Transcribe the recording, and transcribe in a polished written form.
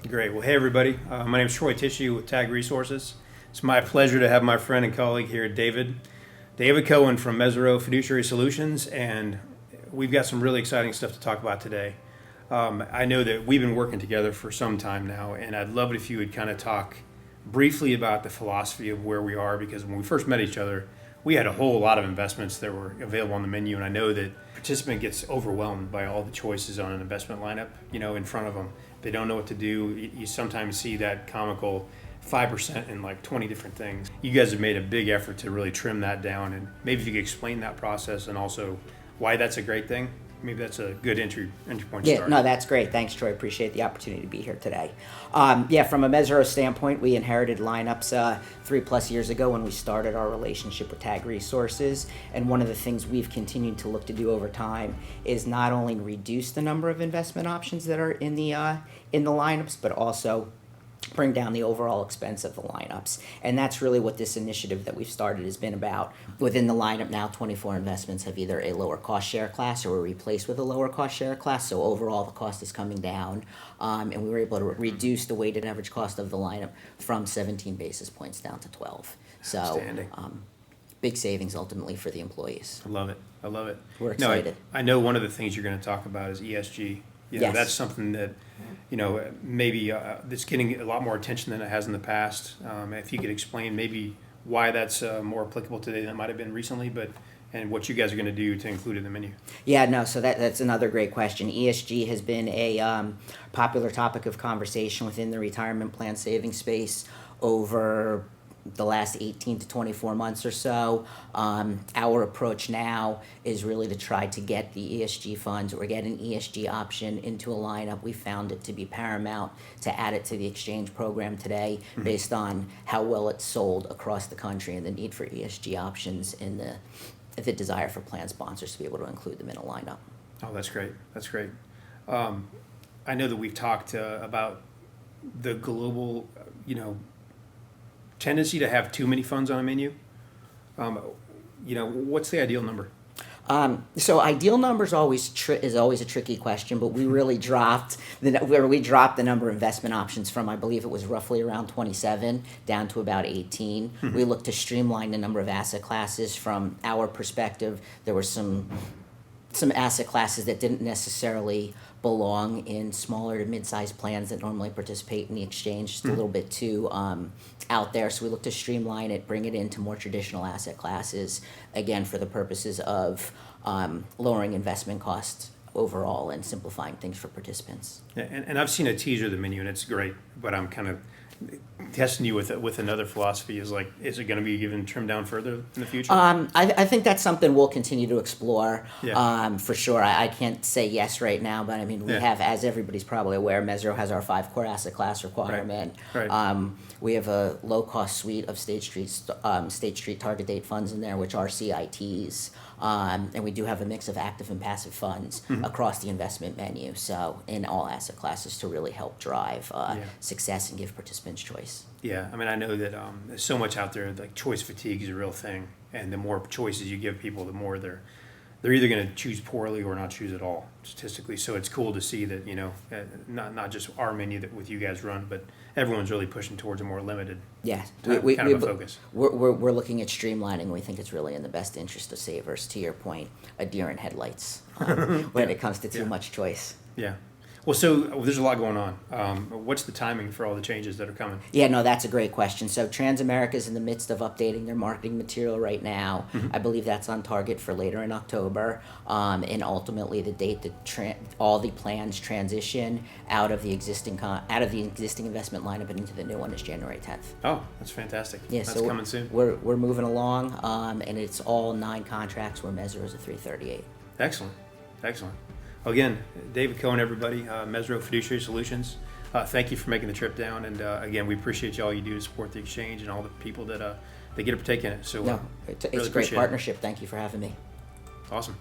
Great. Well, hey, everybody. My name is Troy Tisue with Tag Resources. It's my pleasure to have my friend and colleague here, David Cohen from Mesirow Fiduciary Solutions, and we've got some really exciting stuff to talk about today. I know that we've been working together for some time now, and I'd love it if you would kind of talk briefly about the philosophy of where we are, because when we first met each other, we had a whole lot of investments that were available on the menu, and I know that participant gets overwhelmed by all the choices on an investment lineup, in front of them. They don't know what to do. You sometimes see that comical 5% in like 20 different things. You guys have made a big effort to really trim that down, and maybe if you could explain that process and also why that's a great thing. Maybe that's a good entry point to start. No, that's great. Thanks, Troy. Appreciate the opportunity to be here today. From a Mesirow standpoint, we inherited lineups 3+ years ago when we started our relationship with Tag Resources. And one of the things we've continued to look to do over time is not only reduce the number of investment options that are in the lineups, but also bring down the overall expense of the lineups. And that's really what this initiative that we've started has been about. Within the lineup now, 24 investments have either a lower cost share class or were replaced with a lower cost share class. So overall, the cost is coming down. And we were able to reduce the weighted average cost of the lineup from 17 basis points down to 12. So Outstanding. Big savings ultimately for the employees. I love it. We're excited. I know one of the things you're going to talk about is ESG. Yes. That's something that, maybe that's getting a lot more attention than it has in the past. If you could explain maybe why that's more applicable today than it might have been recently, and what you guys are going to do to include it in the menu. So that's another great question. ESG has been a popular topic of conversation within the retirement plan savings space over the last 18 to 24 months or so. Our approach now is really to try to get the ESG funds or get an ESG option into a lineup. We found it to be paramount to add it to the exchange program today, based on how well it's sold across the country and the need for ESG options and the desire for plan sponsors to be able to include them in a lineup. Oh, that's great. I know that we've talked about the global, tendency to have too many funds on a menu. What's the ideal number? So ideal number is always a tricky question, but we really dropped the number of investment options from, I believe it was roughly around 27 down to about 18. Mm-hmm. We looked to streamline the number of asset classes. From our perspective, there were some asset classes that didn't necessarily belong in smaller to mid-sized plans that normally participate in the exchange. Just a little bit too out there. So we look to streamline it, bring it into more traditional asset classes, again, for the purposes of lowering investment costs overall and simplifying things for participants. Yeah, and I've seen a teaser of the menu, and it's great, but I'm kind of testing you with another philosophy. Is it going to be trimmed down further in the future? I think that's something we'll continue to explore. Yeah. For sure. I can't say yes right now, but I mean, we have, as everybody's probably aware, Mesirow has our 5 core asset class requirement. Right. We have a low-cost suite of State Street target date funds in there, which are CITs. And we do have a mix of active and passive funds across the investment menu, so in all asset classes, to really help drive success and give participants choice. Yeah, I mean, I know that there's so much out there, like choice fatigue is a real thing, and the more choices you give people, the more they're either going to choose poorly or not choose at all, statistically. So it's cool to see that, not just our menu that with you guys run, but everyone's really pushing towards a more limited kind of a focus. We're looking at streamlining. We think it's really in the best interest of savers, to your point, a deer in headlights when it comes to too much choice. Yeah. Well, so there's a lot going on. What's the timing for all the changes that are coming? Yeah, no, that's a great question. So Transamerica is in the midst of updating their marketing material right now. Mm-hmm. I believe that's on target for later in October. And ultimately, the date that all the plans transition out of the existing investment lineup and into the new one is January 10th. Oh, that's fantastic. Yeah, that's coming soon. We're moving along, and it's all 9 contracts where Mesirow is a 338. Excellent. Again, David Cohen, everybody, Mesirow Fiduciary Solutions. Thank you for making the trip down, and again, we appreciate you all you do to support the exchange and all the people that get to partake in it. So, it's a great partnership. Thank you for having me. Awesome.